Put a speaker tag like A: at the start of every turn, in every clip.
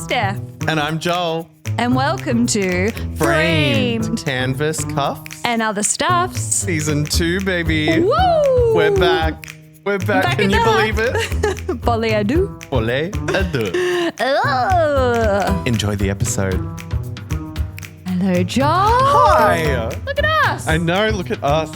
A: Steph.
B: And I'm Joel.
A: And welcome to
B: Framed Canvas Cuffs.
A: and Other Stuffs.
B: Season 2, baby.
A: Woo!
B: We're back. We're back. Can
A: in
B: you
A: the-
B: believe it?
A: Boleadu.
B: Olé adieu.
A: Ugh.
B: Enjoy the episode.
A: Hello, Joel.
B: Hi.
A: Look at us.
B: I know. Look at us.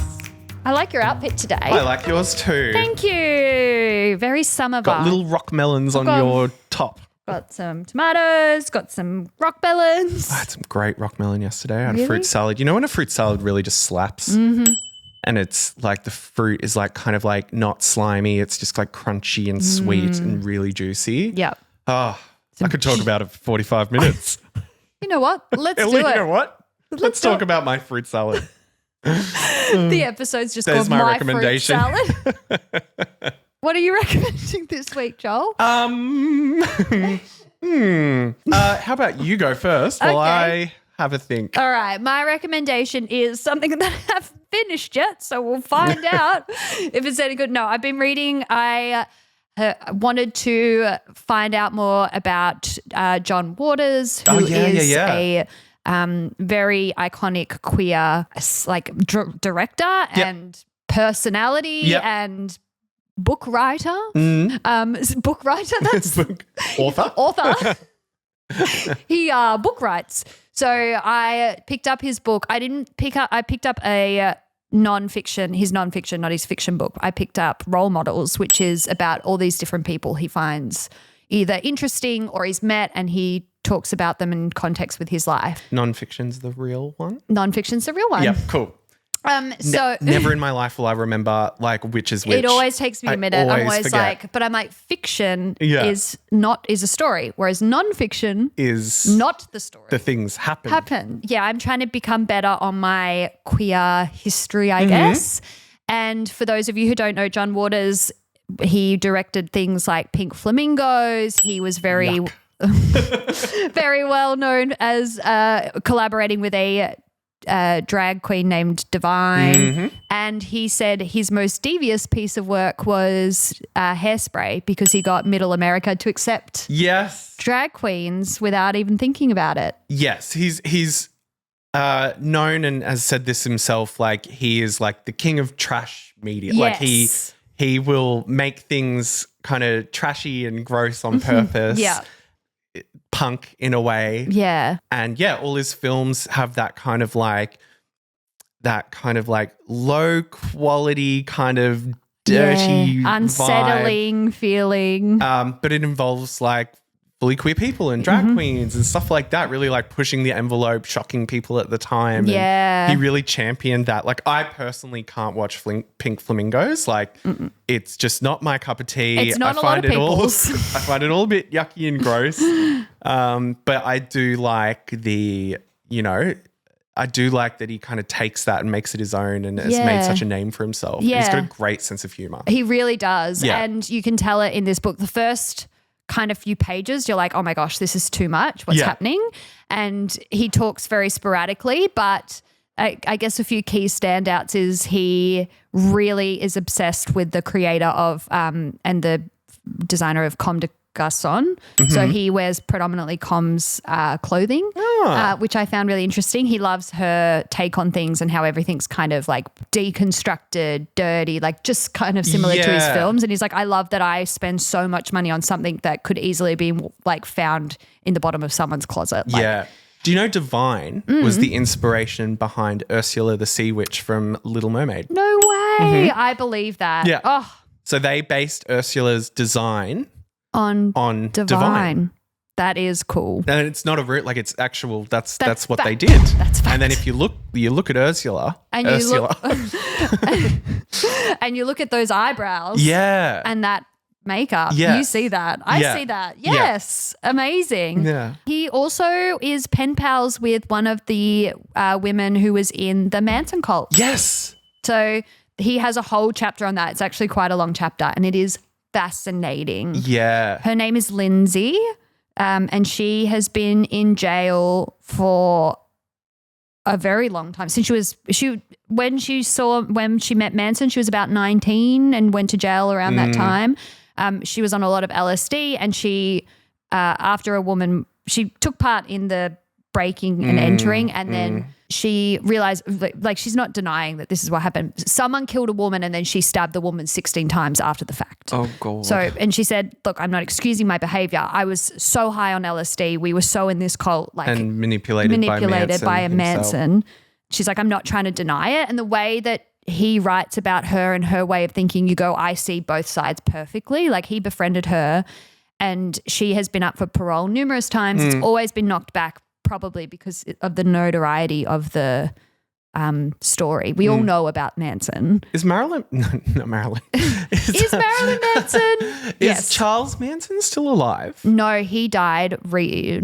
A: I like your outfit today.
B: I like yours too.
A: Thank you. Very summer
B: Got
A: vibe.
B: little rock melons on
A: got-
B: your top.
A: Got some tomatoes, got some rock melons.
B: I had some great rock melon yesterday. I had
A: Really?
B: a fruit salad. You know when a fruit salad really just slaps? Mm-hmm. And it's like the fruit is like kind of like not slimy. It's just like crunchy and sweet and really juicy.
A: Yep.
B: Oh, I could talk about it for 45 minutes.
A: You know what? Let's do
B: You
A: it.
B: know what? Let's
A: do
B: talk
A: it.
B: about my fruit salad.
A: The episode's just
B: There's
A: called
B: my
A: My
B: recommendation.
A: Fruit Salad. What are you recommending this week, Joel?
B: How about you go first while
A: Okay.
B: I have a think?
A: All right, my recommendation is something that I haven't finished yet, so we'll find out if it's any good. No, I've been reading. I wanted to find out more about John Waters, who is a very iconic queer director and personality and book writer. Book writer, that's
B: Author?
A: author. He book writes. So I picked up his book. I picked up a non-fiction, his non-fiction, not his fiction book. I picked up Role Models, which is about all these different people he finds either interesting or he's met, and he talks about them in context with his life.
B: Non-fiction's the real one?
A: Non-fiction's the real one.
B: Yep, cool.
A: So
B: Never in my life will I remember like which is which.
A: it always takes me a minute. I'm always
B: forget.
A: like, but I'm like, fiction
B: Yeah.
A: is a story, whereas non-fiction
B: is
A: not the story.
B: the things happen.
A: Yeah, I'm trying to become better on my queer history, I
B: Mm-hmm.
A: guess. And for those of you who don't know, John Waters, he directed things like Pink Flamingos. He was very, very well known as collaborating with a drag queen named Divine.
B: Mm-hmm.
A: And he said his most devious piece of work was Hairspray, because he got Middle America to accept
B: Yes.
A: drag queens without even thinking about it.
B: Yes, he's known and has said this himself. Like he is like the king of trash media. Like
A: Yes.
B: he will make things kind of trashy and gross on purpose.
A: Yeah.
B: Punk in a way.
A: Yeah.
B: And all his films have that kind of like low quality kind of dirty
A: unsettling feeling.
B: vibe. But it involves like fully queer people and drag queens and stuff like that, really like pushing the envelope, shocking people at the time.
A: Yeah.
B: And he really championed that. Like I personally can't watch Pink Flamingos. Like it's just not my cup of tea.
A: It's not
B: I
A: a lot
B: find
A: of
B: it all
A: people's.
B: I find it all a bit yucky and gross. But I do like I do like that he kind of takes that and makes it his own and has made such a name for himself.
A: Yeah.
B: He's got a great sense of humor.
A: He really does.
B: Yeah.
A: And you can tell it in this book. The first kind of few pages, you're like, oh my gosh, this is too much. What's happening? And he talks very sporadically, but I guess a few key standouts is he really is obsessed with the creator of and the designer of Comme des Garçons. So he wears predominantly Com's clothing, which I found really interesting. He loves her take on things and how everything's kind of like deconstructed, dirty, like just kind of similar to his films. And he's like, I love that I spend so much money on something that could easily be like found in the bottom of someone's closet. Like,
B: Do you know Divine was the inspiration behind Ursula the Sea Witch from Little Mermaid?
A: no way. I believe that.
B: Yeah.
A: Oh,
B: So they based Ursula's design
A: on
B: Divine.
A: Divine. That is cool.
B: And it's not a root, like it's actual, that's what they
A: fact.
B: did.
A: That's fact.
B: And then if you look at Ursula.
A: And you look at those eyebrows.
B: Yeah.
A: And that makeup.
B: Yes.
A: You see that. I
B: Yeah.
A: see that.
B: Yeah.
A: Yes. Amazing.
B: Yeah.
A: He also is pen pals with one of the women who was in the Manson cult.
B: Yes.
A: So he has a whole chapter on that. It's actually quite a long chapter and it is fascinating.
B: Yeah.
A: Her name is Lindsay and she has been in jail for a very long time. Since when she met Manson, she was about 19 and went to jail around that time. She was on a lot of LSD and she, after a woman she took part in the breaking and entering, and then she realized, like she's not denying that this is what happened. Someone killed a woman and then she stabbed the woman 16 times after the fact.
B: Oh, God.
A: So, and she said, look, I'm not excusing my behavior. I was so high on LSD. We were so in this cult, like
B: and manipulated by a
A: Manson. She's like, I'm not trying to deny it. And the way that he writes about her and her way of thinking, you go, I see both sides perfectly. Like he befriended her and she has been up for parole numerous times. It's always been knocked back, probably because of the notoriety of the story. We all know about Manson.
B: Is Marilyn – no, not Marilyn.
A: Is Marilyn Manson?
B: Is Charles Manson still alive?
A: No, he died pretty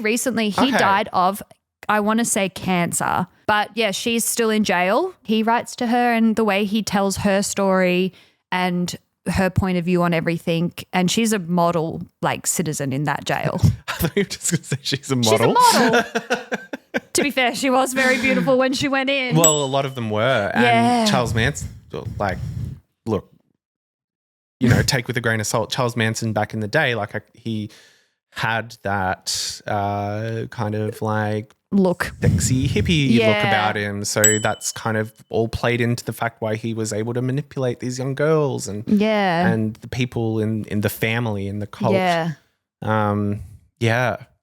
A: recently. He died of, I want to say, cancer. But yeah, she's still in jail. He writes to her and the way he tells her story and her point of view on everything, and she's a model like citizen in that jail.
B: I thought you were just going to say she's a model.
A: She's a model. To be fair, she was very beautiful when she went in.
B: Well, a lot of them were. And Charles Manson, like, look, you know, take with a grain of salt. Charles Manson back in the day, like he had that kind of like
A: look,
B: sexy hippie look about him. So that's kind of all played into the fact why he was able to manipulate these young girls and the people in the family, in the cult.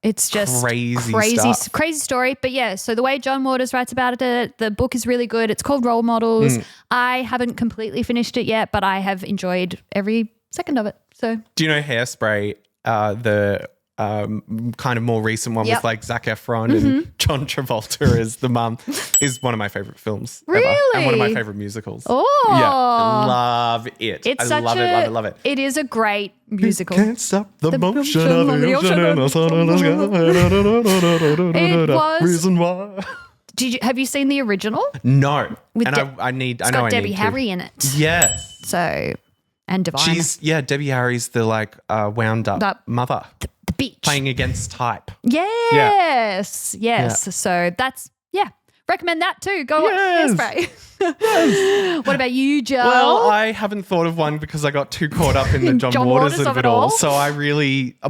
A: It's just crazy story. But yeah, so the way John Waters writes about it, the book is really good. It's called Role Models. I haven't completely finished it yet, but I have enjoyed every second of it. So,
B: do you know Hairspray, the kind of more recent one with like Zac Efron and John Travolta as the mum, is one of my favorite films ever, and one of my favorite musicals.
A: Oh,
B: yeah, love it. I love it.
A: It is a great musical.
B: Can't stop the motion of the ocean and the sun and the sky.
A: It was.
B: Reason why.
A: Have you seen the original?
B: No,
A: With
B: and I need. I know I need to. It's got
A: Debbie Harry in it.
B: Yes.
A: So, and Divine.
B: Debbie Harry's the like wound up mother.
A: The bitch.
B: Playing against type.
A: Yes. So that's, recommend that too. Go watch Hairspray. What about you, Joe?
B: Well, I haven't thought of one because I got too caught up in the John Waters of it all. So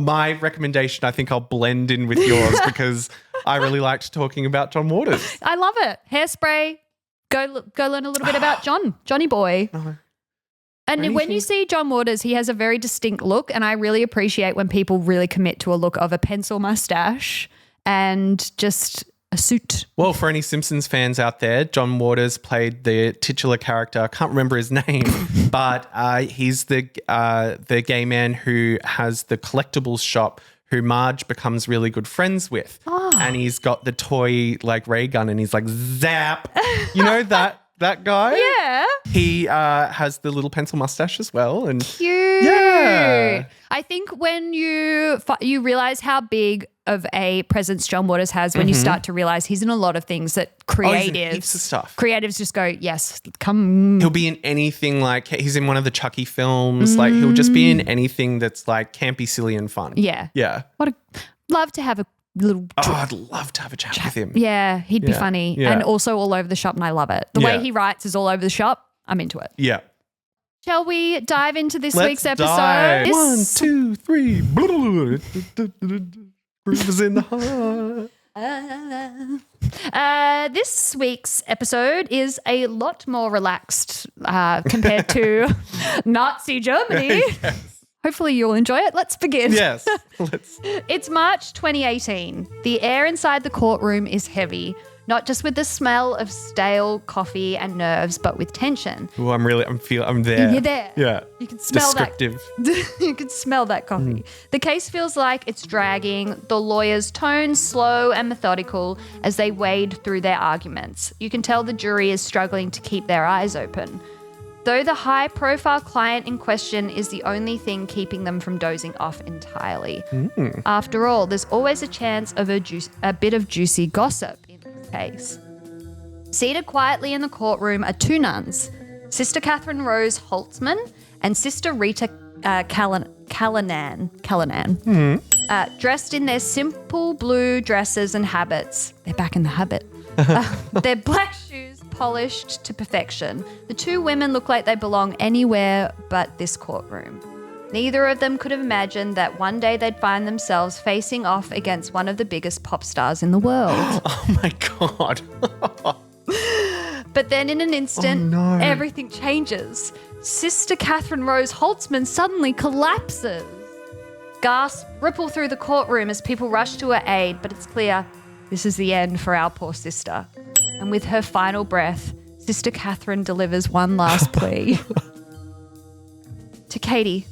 B: my recommendation, I think I'll blend in with yours because I really liked talking about John Waters.
A: I love it. Hairspray. Go learn a little bit about Johnny Boy.
B: No.
A: And when you see John Waters, he has a very distinct look, and I really appreciate when people really commit to a look of a pencil mustache and just a suit.
B: Well, for any Simpsons fans out there, John Waters played the titular character. I can't remember his name, but he's the gay man who has the collectibles shop who Marge becomes really good friends with. Oh. And he's got the toy like ray gun and he's like, zap. You know that guy?
A: Yeah.
B: He has the little pencil mustache as well. And
A: cute. Yeah. I think when you realize how big of a presence John Waters has when you start to realize he's in a lot of things that creatives just go, yes, come.
B: He'll be in anything, like he's in one of the Chucky films. Like he'll just be in anything that's like campy, silly and fun.
A: Yeah.
B: Yeah.
A: Love to have a little.
B: I'd love to have a chat with him.
A: Yeah, he'd be funny.
B: Yeah.
A: And also all over the shop, and I love it. The way he writes is all over the shop. I'm into it.
B: Yeah.
A: Shall we dive into this week's episode?
B: Dive. 1, 2, 3. Groove is in the heart.
A: This week's episode is a lot more relaxed compared to Nazi Germany. Yes. Hopefully you'll enjoy it. Let's begin.
B: Yes.
A: It's March 2018. The air inside the courtroom is heavy, not just with the smell of stale coffee and nerves, but with tension.
B: Oh, I'm there.
A: You're there.
B: Yeah.
A: You can smell
B: Descriptive.
A: You can smell that coffee. The case feels like it's dragging, the lawyers' tone slow and methodical as they wade through their arguments. You can tell the jury is struggling to keep their eyes open. Though the high-profile client in question is the only thing keeping them from dozing off entirely. After all, there's always a chance of a bit of juicy gossip in this case. Seated quietly in the courtroom are two nuns, Sister Catherine Rose Holtzman and Sister Rita Callanan. Dressed in their simple blue dresses and habits. They're back in the habit. Their black shoes polished to perfection. The two women look like they belong anywhere but this courtroom. Neither of them could have imagined that one day they'd find themselves facing off against one of the biggest pop stars in the world.
B: Oh my God.
A: But then in an instant, everything changes. Sister Catherine Rose Holtzman suddenly collapses. Gasps ripple through the courtroom as people rush to her aid, but it's clear this is the end for our poor sister. And with her final breath, Sister Catherine delivers one last plea. To Katy,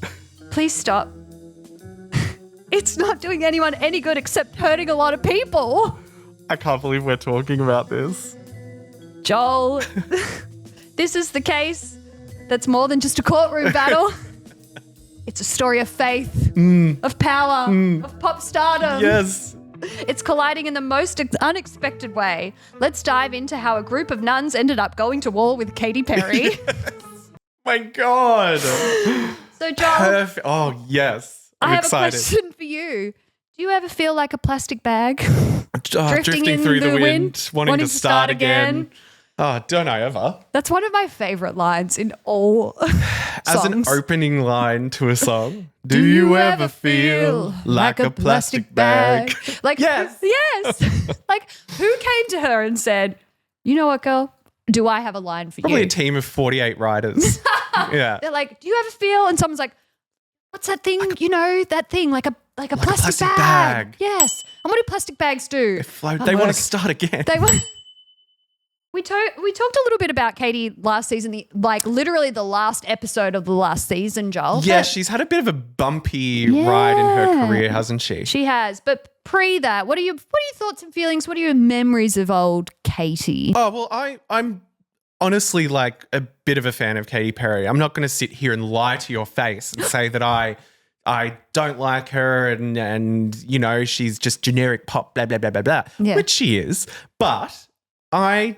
A: please stop. It's not doing anyone any good except hurting a lot of people.
B: I can't believe we're talking about this.
A: Joel, this is the case that's more than just a courtroom battle. It's a story of faith, of power, of pop stardom.
B: Yes.
A: It's colliding in the most unexpected way. Let's dive into how a group of nuns ended up going to war with Katy Perry.
B: My God.
A: So, Joel.
B: Perfect. Oh, yes. I'm excited.
A: Have a question for you. Do you ever feel like a plastic bag?
B: Drifting through the wind, wanting to start again. Oh, don't I ever?
A: That's one of my favorite lines in all
B: As
A: songs.
B: an opening line to a song. Do you ever feel like a plastic bag?
A: Like,
B: yes.
A: Yes. Like, who came to her and said, you know what, girl? Do I have a line for
B: Probably
A: you?
B: a team of 48 writers. Yeah.
A: They're like, do you ever feel? And someone's like, what's that thing? That thing, like a plastic bag. Yes. And what do plastic bags do?
B: They float. They want to start again.
A: We talked a little bit about Katy last season, literally the last episode of the last season, Joel.
B: Yeah, she's had a bit of a bumpy ride in her career, hasn't she?
A: She has. But pre that, what are your thoughts and feelings? What are your memories of old Katy?
B: Oh, well, I'm honestly like a bit of a fan of Katy Perry. I'm not going to sit here and lie to your face and say that I don't like her and you know, she's just generic pop, blah, blah, blah, blah, blah, which she is. But I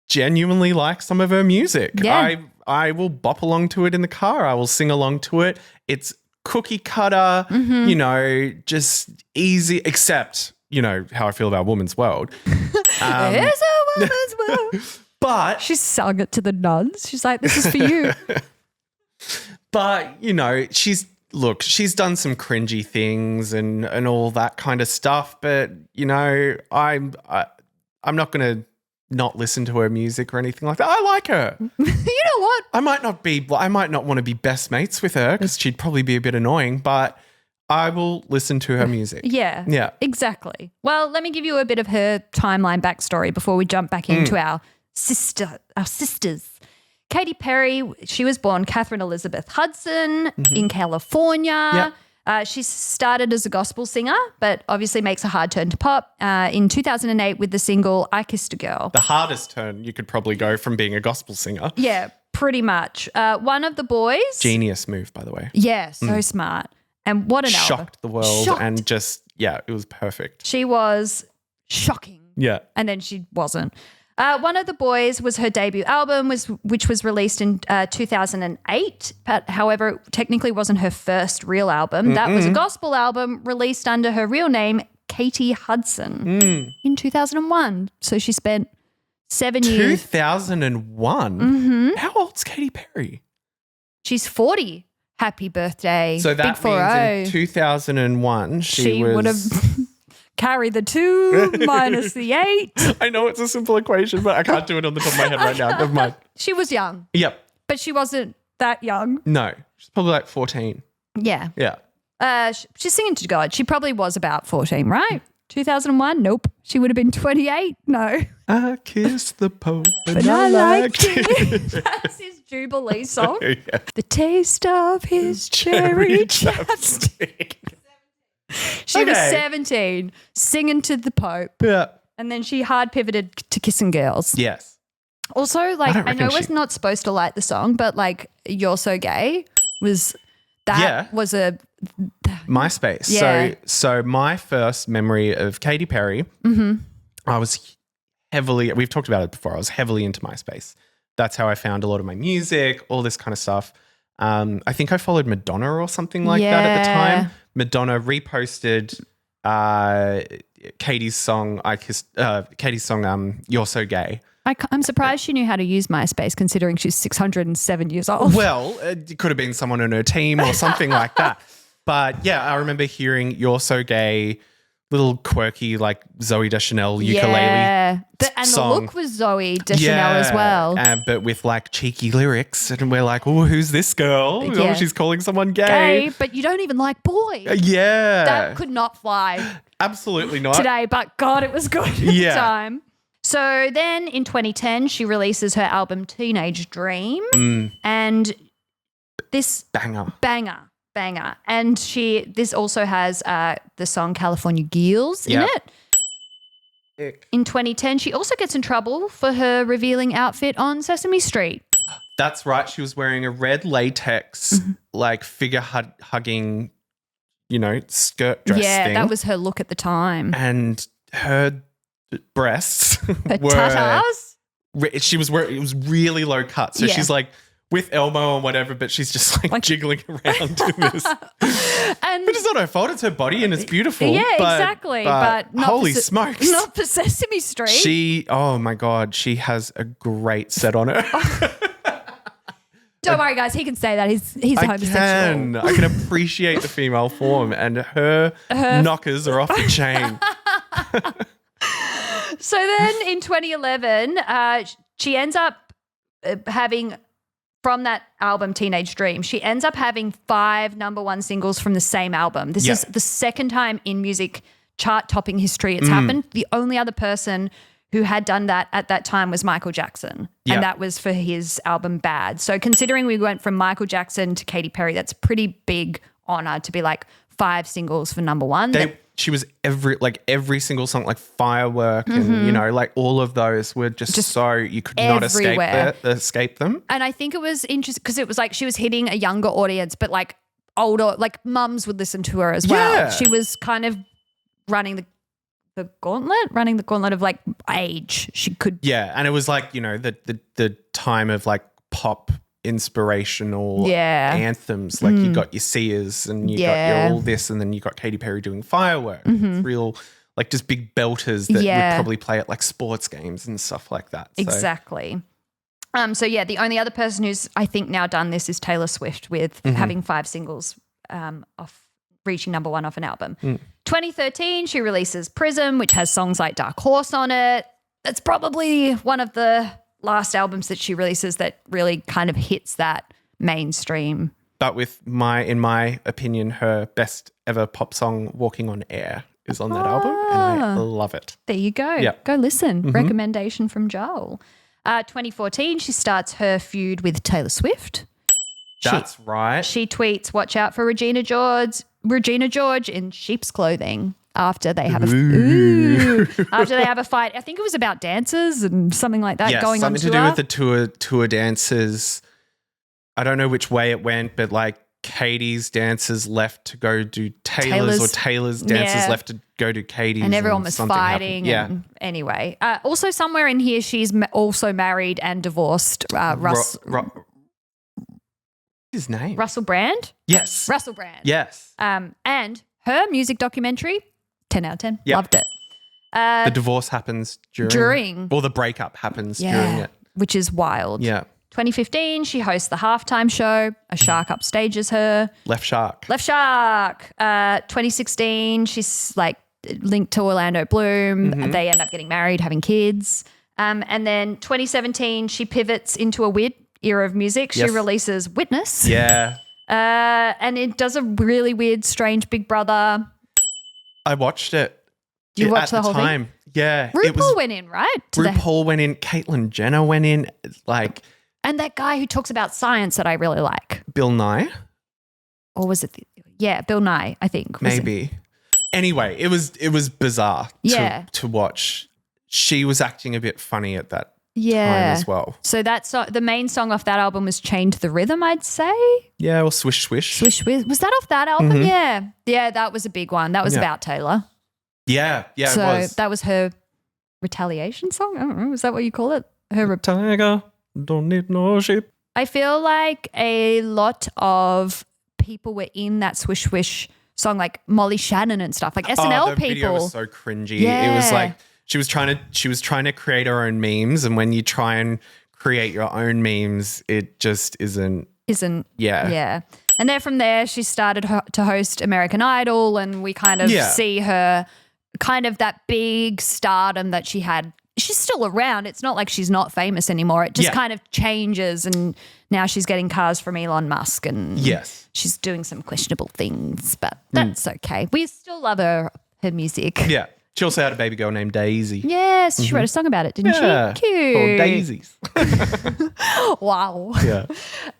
B: genuinely like some of her music.
A: Yeah.
B: I will bop along to it in the car. I will sing along to it. It's cookie cutter, you know, just easy, except, you know, how I feel about Woman's World.
A: It's a woman's world.
B: But
A: she sung it to the nuns. She's like, this is for you.
B: But, you know, she's done some cringy things and all that kind of stuff. But, you know, I'm not going to not listen to her music or anything like that. I like her.
A: You know what?
B: I might not want to be best mates with her because she'd probably be a bit annoying, but I will listen to her music.
A: Yeah.
B: Yeah.
A: Exactly. Well, let me give you a bit of her timeline backstory before we jump back into our sisters. Katy Perry, she was born Catherine Elizabeth Hudson in California.
B: Yep.
A: She started as a gospel singer, but obviously makes a hard turn to pop in 2008 with the single I Kissed a Girl.
B: The hardest turn you could probably go from being a gospel singer.
A: Yeah, pretty much. One of the boys.
B: Genius move, by the way.
A: Yeah, so smart. And what an album.
B: Shocked the world and just, it was perfect.
A: She was shocking.
B: Yeah.
A: And then she wasn't. One of the Boys was her debut album, which was released in 2008. But however, it technically wasn't her first real album. That was a gospel album released under her real name, Katy Hudson, in 2001. So she spent 7 years.
B: 2001? How old's Katy Perry?
A: She's 40. Happy birthday.
B: So that
A: Big 40.
B: means in 2001 she
A: would have carried the 2 minus the 8.
B: I know it's a simple equation, but I can't do it on the top of my head right now. Never mind.
A: She was young.
B: Yep.
A: But she wasn't that young.
B: No. She's probably like 14.
A: Yeah.
B: Yeah.
A: She's singing to God. She probably was about 14, right? 2001? Nope. She would have been 28? No.
B: I kissed the Pope
A: But I liked it. That's his Jubilee song.
B: Yeah.
A: The taste of his cherry chapstick. She was 17, singing to the Pope.
B: Yeah.
A: And then she hard pivoted to Kissing Girls.
B: Yes.
A: Also, like, I know we're not supposed to like the song, but like, You're So Gay was a
B: MySpace.
A: Yeah.
B: So my first memory of Katy Perry, I was we've talked about it before, I was heavily into MySpace. That's how I found a lot of my music, all this kind of stuff. I think I followed Madonna or something like that at the time. Madonna reposted Katy's song, You're So Gay.
A: I'm surprised she knew how to use MySpace considering she's 607 years old.
B: Well, it could have been someone on her team or something like that. But yeah, I remember hearing You're So Gay, little quirky like Zoe Deschanel ukulele
A: and
B: song.
A: the look was Zoe Deschanel as well.
B: But with like cheeky lyrics. And we're like, oh, who's this girl?
A: Yeah.
B: Oh, she's calling someone gay.
A: But you don't even like boys.
B: Yeah.
A: That could not fly
B: Absolutely not.
A: today, but God, it was good at the
B: Yeah.
A: time. So then in 2010, she releases her album Teenage Dream. And this banger. And this also has the song California Girls in it.
B: Ick.
A: In 2010, she also gets in trouble for her revealing outfit on Sesame Street.
B: That's right. She was wearing a red latex, like figure hugging, skirt dress thing.
A: That was her look at the time.
B: And her breasts
A: Her
B: were
A: tatas?
B: She was wearing, it was really low cut. So she's like with Elmo or whatever, but she's just like jiggling around in this.
A: And
B: which is not her fault. It's her body and it's beautiful.
A: Yeah, exactly. But not
B: holy
A: for,
B: smokes.
A: Not for Sesame Street.
B: Oh my God, she has a great set on her.
A: Don't worry, guys. He can say that. He's homosexual.
B: I can appreciate the female form, and her knockers are off the chain.
A: So then in 2011, she ends up having, from that album Teenage Dream, she ends up having 5 number 1 singles from the same album. This is the second time in music chart topping history it's happened. The only other person who had done that at that time was Michael Jackson.
B: Yep.
A: And that was for his album Bad. So considering we went from Michael Jackson to Katy Perry, that's a pretty big honor to be like 5 singles for number 1.
B: She was every single song, like Firework and, like all of those were just so you could not escape them.
A: And I think it was interesting because it was like she was hitting a younger audience, but like older, like mums would listen to her as well.
B: Yeah.
A: She was kind of running the gauntlet of like age. She could.
B: Yeah. And it was like, the time of like pop inspirational anthems. Like you got your Sears and you got your all this, and then you got Katy Perry doing Firework. It's real, like just big belters that would probably play at like sports games and stuff like that. So.
A: Exactly. The only other person who's I think now done this is Taylor Swift with having 5 singles off reaching number 1 off an album. 2013, she releases Prism, which has songs like Dark Horse on it. That's probably one of the last albums that she releases that really kind of hits that mainstream.
B: But in my opinion, her best ever pop song, Walking on Air, is on that album, and I love it.
A: There you go.
B: Yep.
A: Go listen. Recommendation from Joel. 2014, she starts her feud with Taylor Swift.
B: That's right.
A: She tweets, "Watch out for Regina George in sheep's clothing." After they have a fight. I think it was about dancers and something like that going on tour.
B: Something to do with the tour dancers. I don't know which way it went, but like Katie's dancers left to go do Taylor's or Taylor's dancers left to go do Katie's.
A: And everyone was fighting. Anyway. Also somewhere in here she's also married and divorced
B: his name?
A: Russell Brand?
B: Yes.
A: Russell Brand.
B: Yes.
A: And her music documentary, 10 out of 10.
B: Yep.
A: Loved it.
B: The divorce happens during. Or the breakup happens during it.
A: Which is wild.
B: Yeah.
A: 2015, she hosts the halftime show. A shark upstages her.
B: Left Shark.
A: 2016, she's like linked to Orlando Bloom. They end up getting married, having kids. And then 2017, she pivots into a weird era of music. She releases Witness.
B: Yeah.
A: And it does a really weird, strange Big Brother.
B: I watched it.
A: You watched the whole thing?
B: Yeah.
A: RuPaul went in, right?
B: RuPaul went in. Caitlyn Jenner went in.
A: And that guy who talks about science that I really like.
B: Bill Nye?
A: Or was it? Bill Nye, I think.
B: Maybe. Anyway, it was bizarre to watch. She was acting a bit funny at that time as well.
A: So the main song off that album was Chained to the Rhythm, I'd say.
B: Yeah, or Swish Swish.
A: Swish Swish. Was that off that album? Yeah. Yeah, that was a big one. That was about Taylor.
B: Yeah,
A: so
B: it was.
A: That was her retaliation song? I don't know. Is that what you call it?
B: Tiger, don't need no sheep.
A: I feel like a lot of people were in that Swish Swish song, like Molly Shannon and stuff, like SNL
B: the
A: people.
B: video was so cringy. It was like she was trying to create her own memes, and when you try and create your own memes, it just isn't.
A: Yeah. And then from there, she started to host American Idol, and we kind of see her kind of that big stardom that she had. She's still around. It's not like she's not famous anymore. It just kind of changes, and now she's getting cars from Elon Musk, and she's doing some questionable things, but that's okay. We still love her music.
B: Yeah. She also had a baby girl named Daisy.
A: Yes, she wrote a song about it, didn't she? Cute.
B: Called Daisies.
A: Wow.
B: Yeah.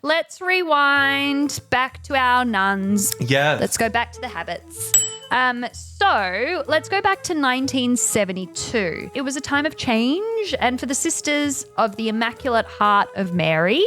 A: Let's rewind back to our nuns.
B: Yes.
A: Let's go back to the habits. So let's go back to 1972. It was a time of change, and for the Sisters of the Immaculate Heart of Mary,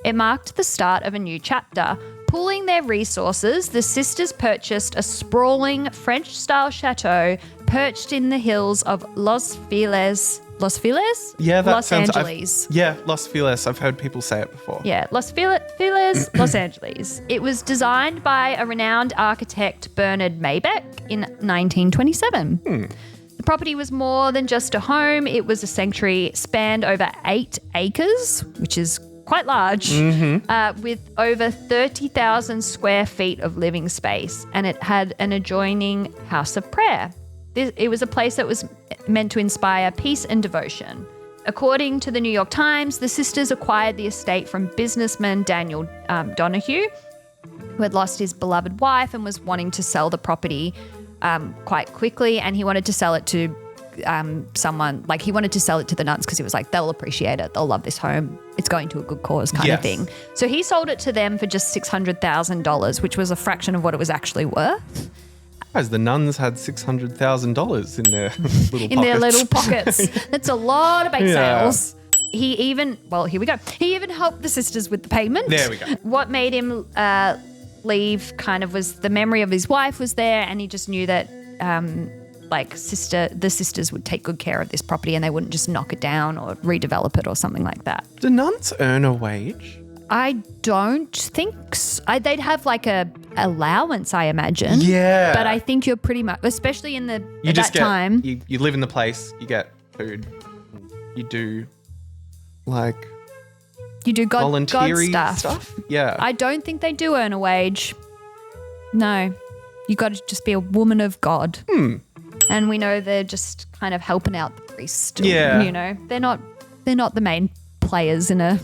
A: it marked the start of a new chapter. Pooling their resources, the sisters purchased a sprawling French-style chateau perched in the hills of Los Feliz?
B: Yeah, that
A: Los
B: sounds.
A: Angeles.
B: Los Feliz. I've heard people say it before.
A: Yeah, Los Feliz, Los Angeles. It was designed by a renowned architect, Bernard Maybeck, in 1927. The property was more than just a home. It was a sanctuary, spanned over 8 acres, which is quite large, with over 30,000 square feet of living space, and it had an adjoining house of prayer. It was a place that was meant to inspire peace and devotion. According to the New York Times, the sisters acquired the estate from businessman Daniel Donahue, who had lost his beloved wife and was wanting to sell the property quite quickly, and he wanted to sell it to someone, like he wanted to sell it to the nuns because he was like, they'll appreciate it, they'll love this home, it's going to a good cause kind of thing. So he sold it to them for just $600,000, which was a fraction of what it was actually worth.
B: As the nuns had $600,000 in their little pockets.
A: In their little pockets. That's a lot of bake sales. He even helped the sisters with the payment.
B: There we go.
A: What made him leave kind of was the memory of his wife was there, and he just knew that the sisters would take good care of this property and they wouldn't just knock it down or redevelop it or something like that.
B: Do nuns earn a wage?
A: I don't think so. They'd have like a allowance, I imagine.
B: Yeah.
A: But I think you're pretty much, especially in time.
B: You live in the place, you get food. You do God
A: volunteering
B: stuff. Yeah.
A: I don't think they do earn a wage. No. You got to just be a woman of God. And we know they're just kind of helping out the priest.
B: Yeah.
A: You know, they're not the main players in a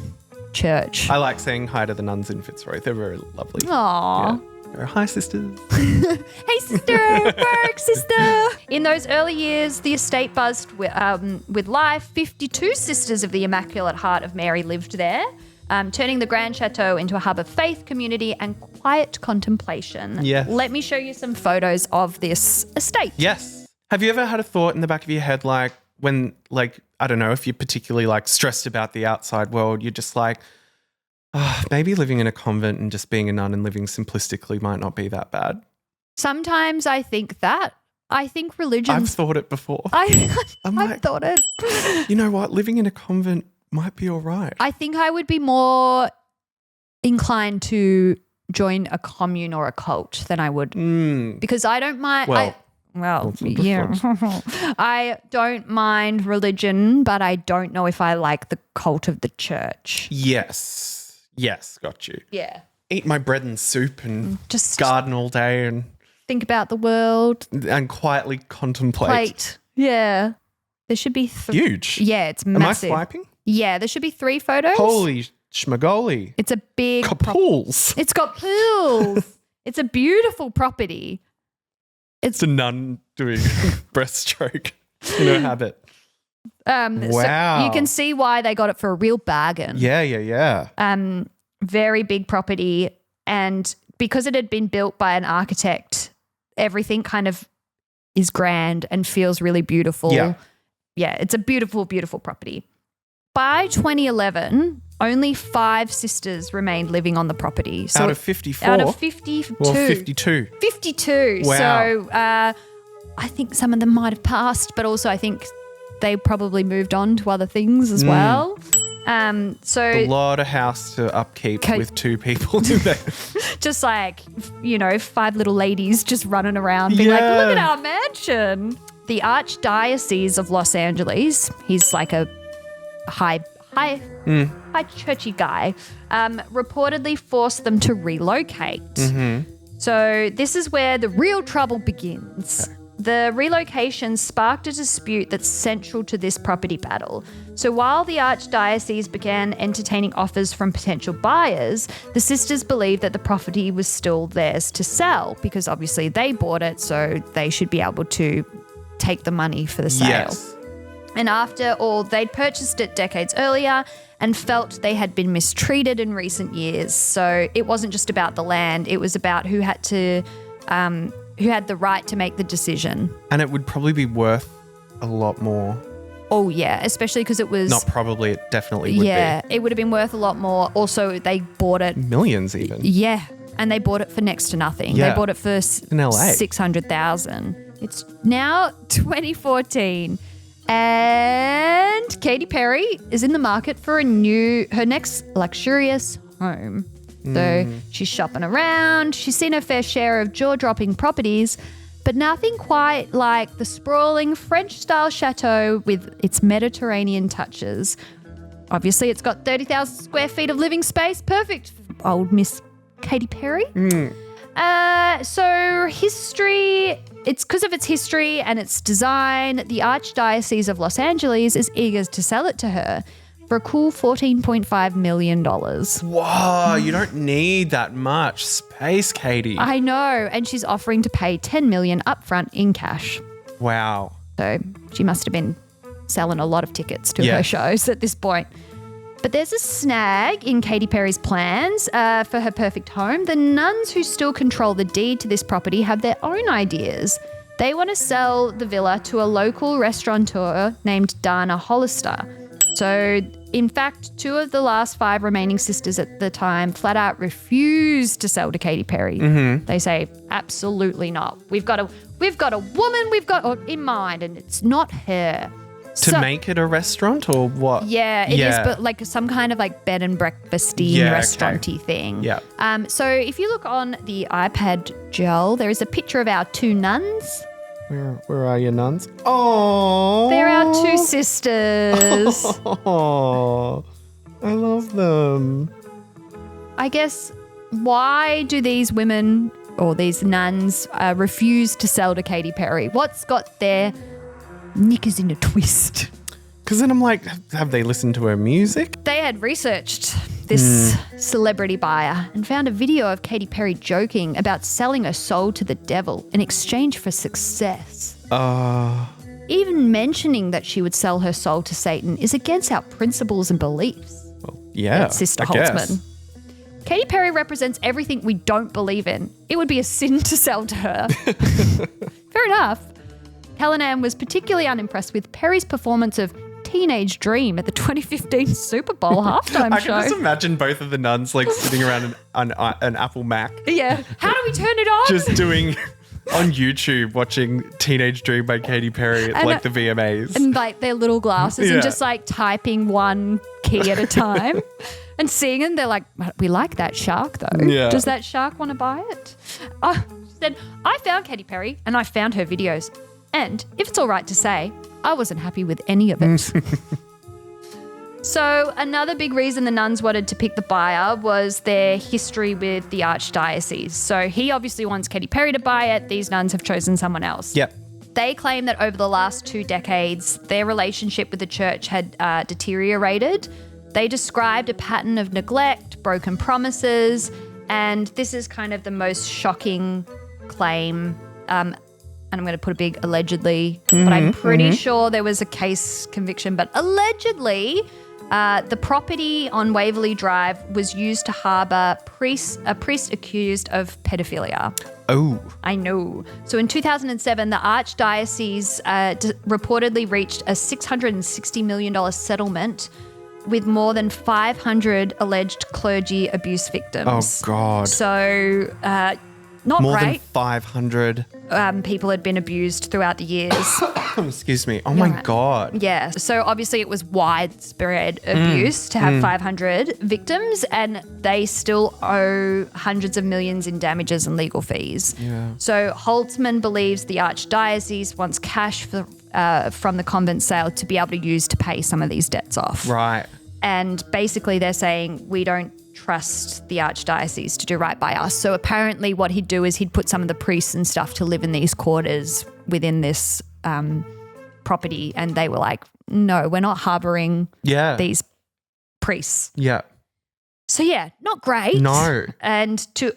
A: church.
B: I like saying hi to the nuns in Fitzroy. They're very lovely.
A: Aww.
B: Yeah. Hi, sisters.
A: Hey, sister. Work, sister. In those early years, the estate buzzed with life. 52 Sisters of the Immaculate Heart of Mary lived there, turning the Grand Chateau into a hub of faith, community, and quiet contemplation.
B: Yes.
A: Let me show you some photos of this estate.
B: Yes. Have you ever had a thought in the back of your head, like when, like, I don't know, if you're particularly like stressed about the outside world, you're just like, maybe living in a convent and just being a nun and living simplistically might not be that bad.
A: Sometimes I think that. I think religion.
B: I've thought it before.
A: I've thought it.
B: You know what? Living in a convent might be all right.
A: I think I would be more inclined to join a commune or a cult than I would because I don't mind. I don't mind religion, but I don't know if I like the cult of the church.
B: Yes, got you.
A: Yeah.
B: Eat my bread and soup and
A: just
B: garden all day and
A: think about the world
B: and quietly contemplate.
A: Yeah. There should be
B: huge.
A: Yeah, it's massive.
B: Am I swiping?
A: Yeah, there should be 3 photos.
B: Holy schmagoli.
A: It's a big
B: pools.
A: It's got pools. It's a beautiful property.
B: It's a nun doing breaststroke in her habit.
A: Wow. So you can see why they got it for a real bargain.
B: Yeah.
A: Very big property, and because it had been built by an architect, everything kind of is grand and feels really beautiful. Yeah, it's a beautiful, beautiful property. By 2011, only 5 sisters remained living on the property. So
B: out of 54?
A: Out of 52.
B: Well, 52.
A: 52.
B: Wow.
A: So I think some of them might have passed, but also I think they probably moved on to other things as well. So
B: a lot of house to upkeep with 2 people in there.
A: Just like, 5 little ladies just running around being like, look at our mansion. the Archdiocese of Los Angeles, he's like a high churchy guy, reportedly forced them to relocate. So this is where the real trouble begins. Okay. The relocation sparked a dispute that's central to this property battle. So while the Archdiocese began entertaining offers from potential buyers, the sisters believed that the property was still theirs to sell because obviously they bought it, so they should be able to take the money for the sale.
B: Yes.
A: And after all, they'd purchased it decades earlier and felt they had been mistreated in recent years. So it wasn't just about the land, it was about who had the right to make the decision.
B: And it would probably be worth a lot more.
A: Oh, yeah, especially because it was...
B: Not probably, it definitely would be.
A: Yeah, it would have been worth a lot more. Also, they bought it...
B: Millions even.
A: Yeah, and they bought it for next to nothing.
B: Yeah.
A: They bought it for
B: in LA.
A: $600,000. It's now 2014. And Katy Perry is in the market for her next luxurious home. So she's shopping around. She's seen her fair share of jaw-dropping properties, but nothing quite like the sprawling French-style chateau with its Mediterranean touches. Obviously, it's got 30,000 square feet of living space. Perfect for old Miss Katy Perry. So history... It's because of its history and its design, the Archdiocese of Los Angeles is eager to sell it to her for a cool $14.5 million.
B: Whoa, you don't need that much space, Katie.
A: I know, and she's offering to pay $10 million upfront in cash.
B: Wow.
A: So she must have been selling a lot of tickets to her shows at this point. But there's a snag in Katy Perry's plans for her perfect home. The nuns who still control the deed to this property have their own ideas. They want to sell the villa to a local restaurateur named Dana Hollister. So, in fact, 2 of the last 5 remaining sisters at the time flat out refused to sell to Katy Perry. They say, absolutely not. We've got a woman in mind, and it's not her.
B: To make it a restaurant or what?
A: Yeah, it is, but like some kind of like bed and breakfasty restaurant-y thing.
B: Yeah.
A: So if you look on the iPad gel, there is a picture of our 2 nuns.
B: Where are your nuns? Oh,
A: they're our 2 sisters.
B: Oh, I love them.
A: I guess, why do these women or these nuns refuse to sell to Katy Perry? What's got their knickers in a twist?
B: Because then I'm like, have they listened to her music?
A: They had researched this celebrity buyer and found a video of Katy Perry joking about selling her soul to the devil in exchange for success. Even mentioning that she would sell her soul to Satan is against our principles and beliefs.
B: Well, yeah,
A: Sister
B: I
A: Holtzman.
B: guess.
A: Katy Perry represents everything we don't believe in. It would be a sin to sell to her. Fair enough. Callanan was particularly unimpressed with Perry's performance of Teenage Dream at the 2015 Super Bowl halftime show.
B: I can just imagine both of the nuns like sitting around an Apple Mac.
A: Yeah. How do we turn it on?
B: Just doing on YouTube, watching Teenage Dream by Katy Perry at like the VMAs.
A: And like their little glasses and just like typing one key at a time and seeing it. They're like, we like that shark though.
B: Yeah.
A: Does that shark want to buy it? She said, I found Katy Perry and I found her videos. And if it's all right to say, I wasn't happy with any of it. So another big reason the nuns wanted to pick the buyer was their history with the Archdiocese. So he obviously wants Katy Perry to buy it. These nuns have chosen someone else.
B: Yep.
A: They claim that over the last 2 decades, their relationship with the church had deteriorated. They described a pattern of neglect, broken promises, and this is kind of the most shocking claim. And I'm going to put a big allegedly, but I'm pretty sure there was a case conviction. But allegedly, the property on Waverley Drive was used to harbour a priest accused of pedophilia.
B: Oh.
A: I know. So in 2007, the Archdiocese reportedly reached a $660 million settlement with more than 500 alleged clergy abuse victims.
B: Oh, God.
A: So not
B: more
A: great.
B: More than 500.
A: people had been abused throughout the years.
B: Excuse me. Oh, my God.
A: Yeah. So obviously it was widespread abuse to have 500 victims, and they still owe hundreds of millions in damages and legal fees.
B: Yeah.
A: So Holtzman believes the archdiocese wants cash from the convent sale to be able to use to pay some of these debts off.
B: Right.
A: And basically they're saying we don't trust the archdiocese to do right by us. So apparently what he'd do is he'd put some of the priests and stuff to live in these quarters within this property, and they were like, no, we're not harbouring these priests.
B: Yeah.
A: So yeah, not great.
B: No.
A: And to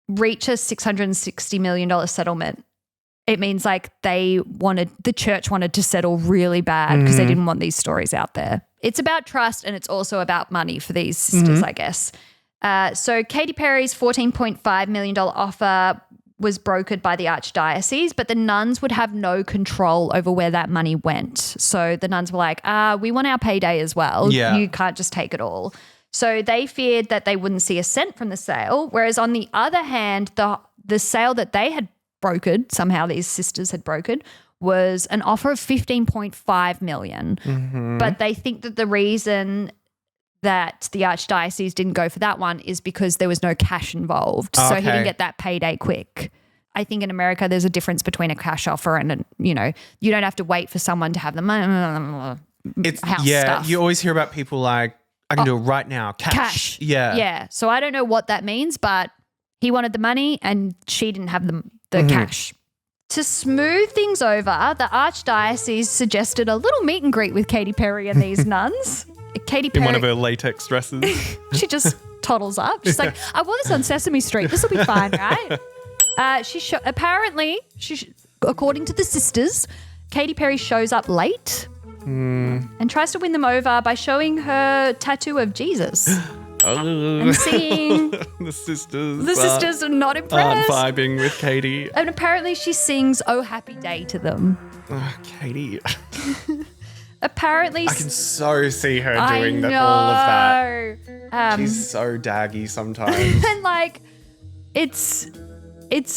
A: reach a $660 million settlement, it means like the church wanted to settle really bad because they didn't want these stories out there. It's about trust, and it's also about money for these sisters, I guess. So Katy Perry's $14.5 million offer was brokered by the archdiocese, but the nuns would have no control over where that money went. So the nuns were like, we want our payday as well.
B: Yeah.
A: You can't just take it all. So they feared that they wouldn't see a cent from the sale, whereas on the other hand, the sale that they had brokered, somehow these sisters had brokered, was an offer of $15.5 million. But they think that the reason that the archdiocese didn't go for that one is because there was no cash involved. So he didn't get that payday quick. I think in America there's a difference between a cash offer and, you don't have to wait for someone to have the money. Stuff.
B: You always hear about people like, I can do it right now. Cash. Yeah.
A: Yeah. So I don't know what that means, but he wanted the money and she didn't have the cash. To smooth things over, the archdiocese suggested a little meet and greet with Katy Perry and these nuns. Katy Perry,
B: in one of her latex dresses.
A: She just toddles up. She's like, I wore this on Sesame Street. This will be fine, right? Apparently, according to the sisters, Katy Perry shows up late and tries to win them over by showing her tattoo of Jesus. And singing.
B: The sisters.
A: The sisters are not impressed.
B: Aren't vibing with Katy.
A: And apparently she sings "Oh Happy Day" to them.
B: Oh, Katy.
A: Apparently,
B: I can so see her doing all of that. She's so daggy sometimes.
A: And like, it's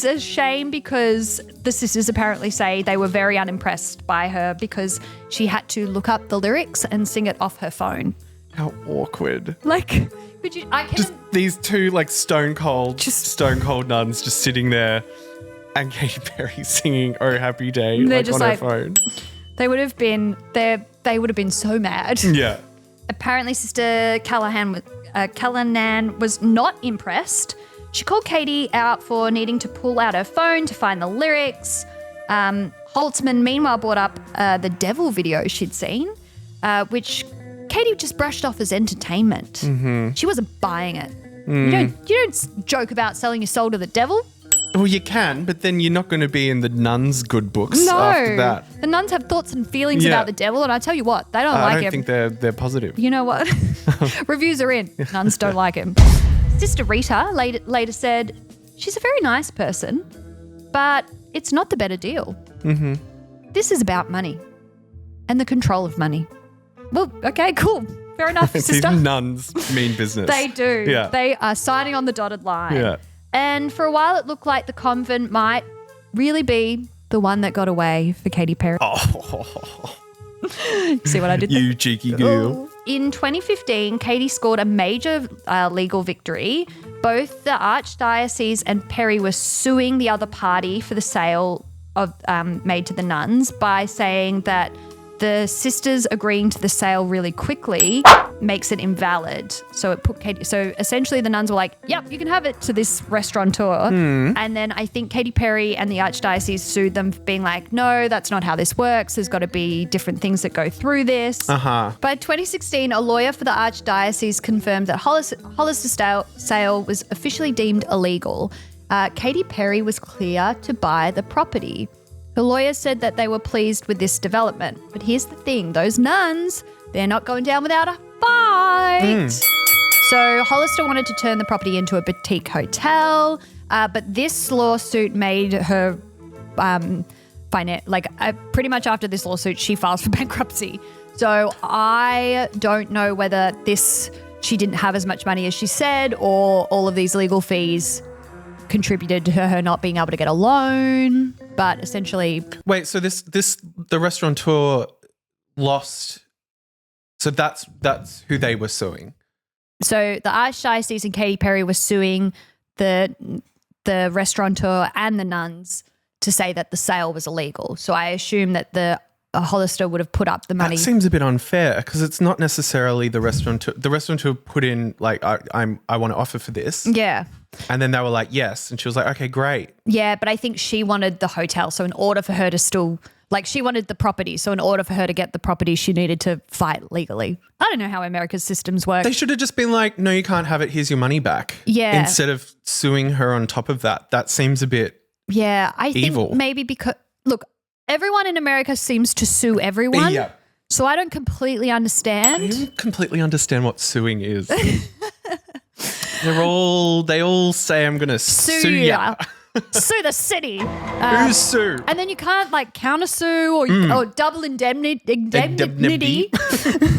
A: a shame because the sisters apparently say they were very unimpressed by her because she had to look up the lyrics and sing it off her phone.
B: How awkward.
A: Like, could you?
B: Just these two like stone cold nuns just sitting there, and Katy Perry singing "Oh Happy Day" like on her phone.
A: They would have been so mad.
B: Yeah.
A: Apparently, Sister Callanan was not impressed. She called Katy out for needing to pull out her phone to find the lyrics. Holtzman, meanwhile, brought up the devil video she'd seen, which Katy just brushed off as entertainment. She wasn't buying it. You don't joke about selling your soul to the devil.
B: Well, you can, but then you're not going to be in the nuns' good books after that.
A: The nuns have thoughts and feelings about the devil, and I tell you what, they don't like him.
B: I don't think they're positive.
A: You know what? Reviews are in. Nuns don't like him. Sister Rita later said, she's a very nice person, but it's not the better deal. This is about money and the control of money. Well, okay, cool. Fair enough, sister.
B: These nuns mean business.
A: They do.
B: Yeah.
A: They are signing on the dotted line.
B: Yeah.
A: And for a while, it looked like the convent might really be the one that got away for Katy Perry.
B: Oh.
A: See what I did there?
B: You cheeky girl.
A: In 2015, Katy scored a major legal victory. Both the archdiocese and Perry were suing the other party for the sale of made to the nuns by saying that the sisters agreeing to the sale really quickly makes it invalid. So it put Katy. So essentially, the nuns were like, "Yep, you can have it to this restaurateur." And then I think Katy Perry and the archdiocese sued them, being like, "No, that's not how this works. There's got to be different things that go through this." By 2016, a lawyer for the archdiocese confirmed that Hollister's sale was officially deemed illegal. Katy Perry was clear to buy the property. The lawyer said that they were pleased with this development. But here's the thing, those nuns, they're not going down without a fight. So Hollister wanted to turn the property into a boutique hotel, but this lawsuit made her pretty much after this lawsuit, she files for bankruptcy. So I don't know whether she didn't have as much money as she said, or all of these legal fees contributed to her not being able to get a loan. but essentially.
B: Wait, so the restaurateur lost. So that's who they were suing.
A: So the Archdiocese and Katy Perry were suing the restaurateur and the nuns to say that the sale was illegal. So I assume that the Hollister would have put up the money.
B: That seems a bit unfair because it's not necessarily the restaurateur. The restaurateur put in like, I want to offer for this.
A: Yeah.
B: And then they were like, yes. And she was like, okay, great.
A: Yeah, but I think she wanted the hotel. So in order for her to still, like she wanted the property. So in order for her to get the property, she needed to fight legally. I don't know how America's systems work.
B: They should have just been like, no, you can't have it. Here's your money back.
A: Yeah.
B: Instead of suing her on top of that. That seems a bit
A: evil. Think maybe because, look, everyone in America seems to sue everyone.
B: Yeah.
A: So I don't completely understand.
B: I don't completely understand what suing is. They all say I'm going to sue ya.
A: Sue the city.
B: Who's sue?
A: And then you can't like countersue or double indemnity.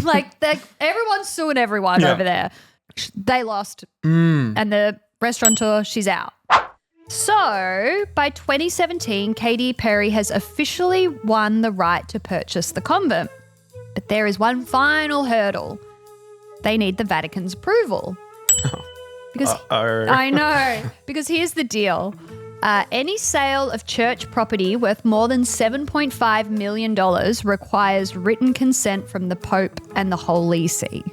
A: Like everyone's suing everyone over there. They lost. And the restaurateur, she's out. So by 2017, Katy Perry has officially won the right to purchase the convent. But there is one final hurdle. They need the Vatican's approval. Because I know. Because here's the deal. Any sale of church property worth more than $7.5 million requires written consent from the Pope and the Holy See.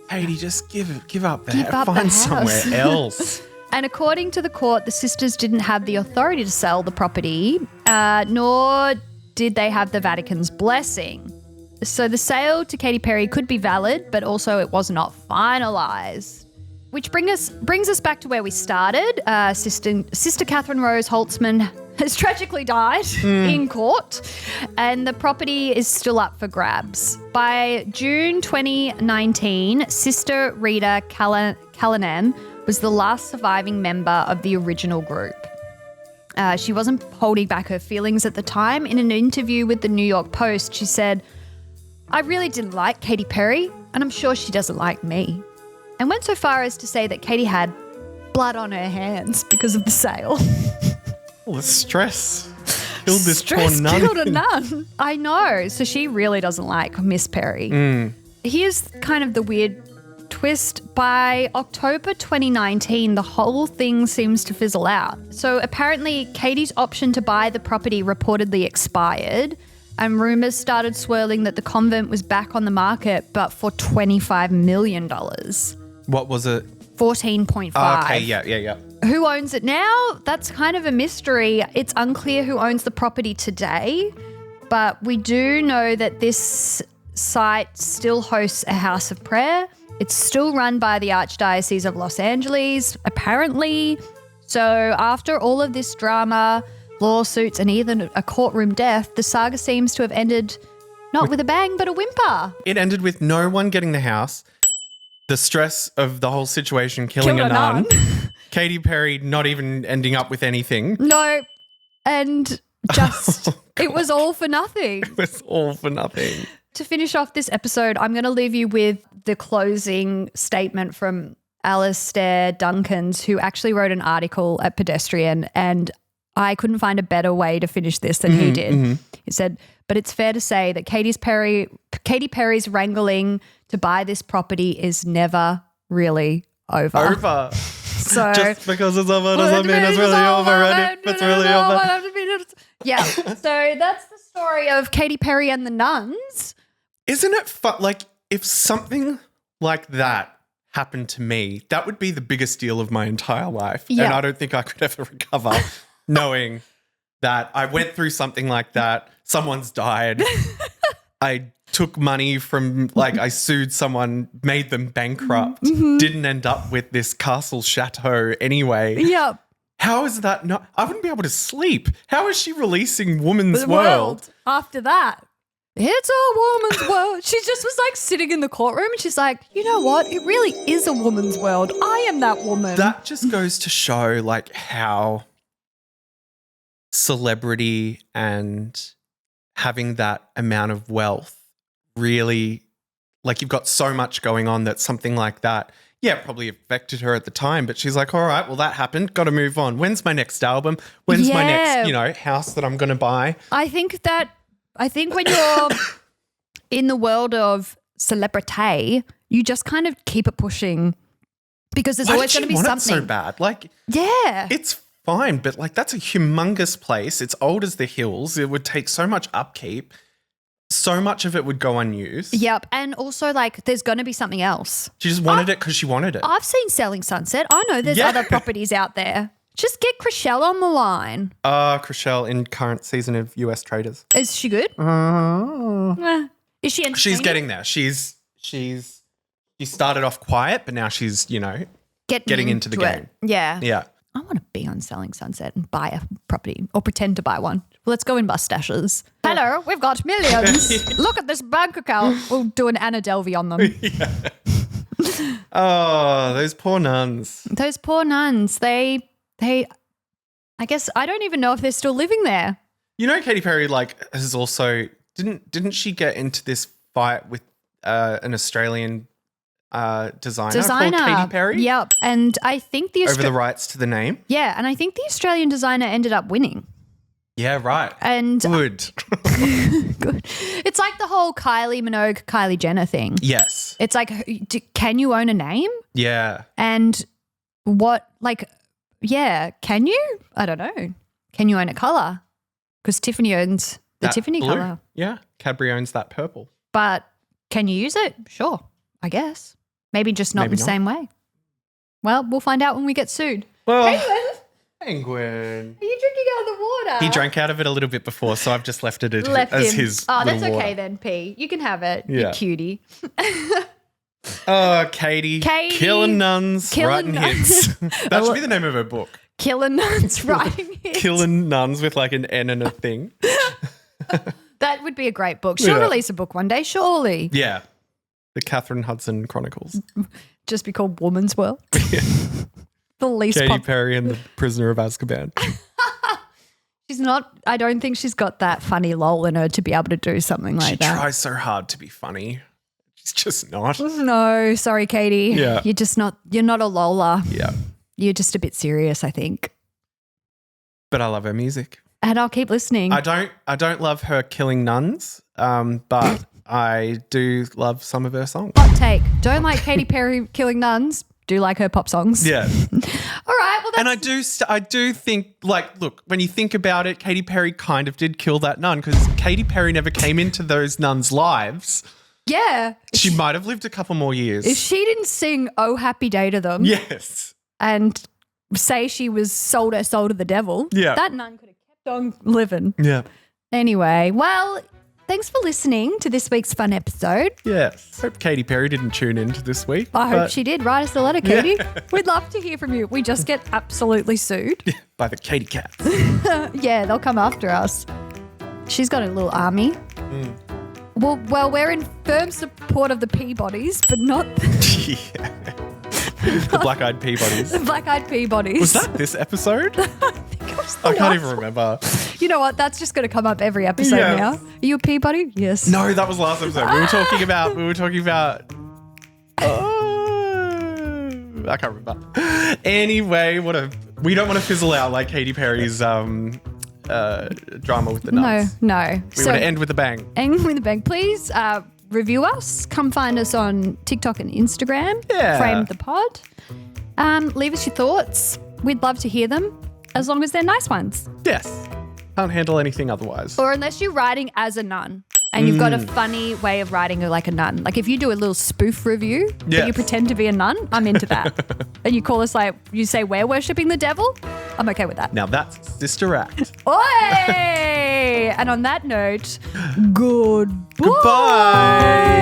B: Katie, just give up that.
A: Give up
B: Find
A: the house.
B: somewhere else.
A: And according to the court, the sisters didn't have the authority to sell the property, nor did they have the Vatican's blessing. So the sale to Katy Perry could be valid, but also it was not finalised. Which brings us back to where we started. Sister Catherine Rose Holtzman has tragically died in court, and the property is still up for grabs. By June 2019, Sister Rita Callanan was the last surviving member of the original group. She wasn't holding back her feelings at the time. In an interview with the New York Post, she said, "I really didn't like Katy Perry, and I'm sure she doesn't like me." And went so far as to say that Katy had blood on her hands because of the sale.
B: All the stress killed this
A: Stress
B: poor nun.
A: killed a nun. I know. So she really doesn't like Miss Perry. Here's kind of the weird twist. By October 2019, the whole thing seems to fizzle out. So apparently Katy's option to buy the property reportedly expired, and rumours started swirling that the convent was back on the market, but for $25 million.
B: What was it?
A: 14.5.
B: Oh, okay, yeah.
A: Who owns it now? That's kind of a mystery. It's unclear who owns the property today, but we do know that this site still hosts a house of prayer. It's still run by the Archdiocese of Los Angeles, apparently. So after all of this drama, lawsuits, and even a courtroom death, the saga seems to have ended not with a bang, but a whimper.
B: It ended with no one getting the house, the stress of the whole situation killing a nun, Katy Perry not even ending up with anything.
A: No, and just it was all for nothing.
B: It was all for nothing.
A: To finish off this episode, I'm going to leave you with the closing statement from Alistair Duncans, who actually wrote an article at Pedestrian, and I couldn't find a better way to finish this than he did. He said, "But it's fair to say that Katy Perry's wrangling to buy this property is never really over." So
B: just because it's over doesn't mean it's really over. It's really over.
A: Yeah. So that's the story of Katy Perry and the nuns.
B: Isn't it fun? Like, if something like that happened to me, that would be the biggest deal of my entire life.
A: Yeah.
B: And I don't think I could ever recover knowing that I went through something like that. Someone's died. I took money from, like, I sued someone, made them bankrupt, didn't end up with this castle chateau anyway.
A: Yeah.
B: How is that not? I wouldn't be able to sleep. How is she releasing Woman's World?
A: After that? It's a woman's world. She just was like sitting in the courtroom and she's like, you know what? It really is a woman's world. I am that woman.
B: That just goes to show like how celebrity and having that amount of wealth really, like, you've got so much going on that something like that, Yeah, it probably affected her at the time, but she's like, all right, well, that happened. Got to move on. When's my next album? When's my next, house that I'm going to buy?
A: I think when you're in the world of celebrity, you just kind of keep it pushing because there's always going to be something.
B: It so bad? Like,
A: yeah.
B: It's fine, but like that's a humongous place. It's old as the hills. It would take so much upkeep. So much of it would go unused.
A: Yep. And also, like, there's going to be something else.
B: She just wanted it because she wanted it.
A: I've seen Selling Sunset. I know there's other properties out there. Just get Chriselle on the line.
B: Chriselle in current season of US Traders.
A: Is she good? Is she entertaining?
B: She's getting there. She started off quiet, but now she's, getting into the game.
A: Yeah.
B: Yeah.
A: I want to be on Selling Sunset and buy a property or pretend to buy one. Let's go in mustaches. Hello, we've got millions. Look at this bank account. We'll do an Anna Delvey on them.
B: Yeah. Oh, those poor nuns.
A: Those poor nuns. They, I guess, I don't even know if they're still living there.
B: Katy Perry, has also, didn't she get into this fight with an Australian designer called Katy Perry?
A: Yep. And I think
B: over the rights to the name?
A: Yeah. And I think the Australian designer ended up winning.
B: Yeah, right.
A: And
B: good.
A: Good. It's like the whole Kylie Minogue, Kylie Jenner thing.
B: Yes.
A: It's like, can you own a name?
B: Yeah.
A: And can you? I don't know. Can you own a colour? Because Tiffany owns the Tiffany
B: blue.
A: colour.
B: Yeah. Cadbury owns that purple.
A: But can you use it? Sure, I guess. Maybe just not the same way. Well, we'll find out when we get sued.
B: Well,
A: Penguin,
B: are
A: you drinking out of the water?
B: He drank out of it a little bit before, so I've just left it as his.
A: Oh, that's
B: little
A: okay
B: water.
A: then, P. You can have it,
B: Yeah.
A: you cutie.
B: Oh, Katy. Killing nuns, writing hits. That should be the name of her book.
A: Killing nuns, writing hits.
B: Killing nuns with like an N and a thing.
A: That would be a great book. She'll release a book one day, surely.
B: Yeah. The Catherine Hudson Chronicles.
A: Just be called Woman's World.
B: Yeah.
A: The least
B: Katy Perry and the Prisoner of Azkaban.
A: She's not, I don't think she's got that funny lol in her to be able to do something like that.
B: She tries so hard to be funny. She's just not.
A: No, sorry, Katy.
B: Yeah.
A: You're not a lola.
B: Yeah.
A: You're just a bit serious, I think.
B: But I love her music.
A: And I'll keep listening.
B: I don't love her killing nuns, but I do love some of her songs.
A: Hot take. Don't like Katy Perry killing nuns. Do like her pop songs.
B: Yeah.
A: All right. Well, that's...
B: And I do think, look, when you think about it, Katy Perry kind of did kill that nun because Katy Perry never came into those nuns' lives.
A: Yeah.
B: She might have lived a couple more years.
A: If she didn't sing "Oh Happy Day" to them,
B: yes,
A: and say she was sold her soul to the devil, that nun could have kept on living.
B: Yeah.
A: Anyway, well, thanks for listening to this week's fun episode.
B: Yes. Hope Katy Perry didn't tune into this week.
A: I hope she did. Write us a letter, Katy. Yeah. We'd love to hear from you. We just get absolutely sued.
B: By the Katy Cats.
A: Yeah, they'll come after us. She's got a little army.
B: Mm.
A: Well, we're in firm support of the Peabodys, but not
B: the Black-Eyed Peabodys.
A: The Black-Eyed Peabodys.
B: Was that this episode?
A: I think it was
B: I can't even remember.
A: You know what? That's just going to come up every episode now. Are you a Peabody? Yes.
B: No, that was last episode. We were talking about. I can't remember. Anyway, we don't want to fizzle out like Katy Perry's drama with the nuns.
A: No.
B: We want to end with a bang.
A: End with a bang. Please review us. Come find us on TikTok and Instagram.
B: Yeah.
A: Frame the pod. Leave us your thoughts. We'd love to hear them, as long as they're nice ones.
B: Yes. Can't handle anything otherwise.
A: Or unless you're writing as a nun and you've got a funny way of writing like a nun. Like if you do a little spoof review, but you pretend to be a nun, I'm into that. And you call us you say we're worshipping the devil, I'm okay with that.
B: Now that's Sister Act.
A: Oi! And on that note, goodbye.
B: Goodbye.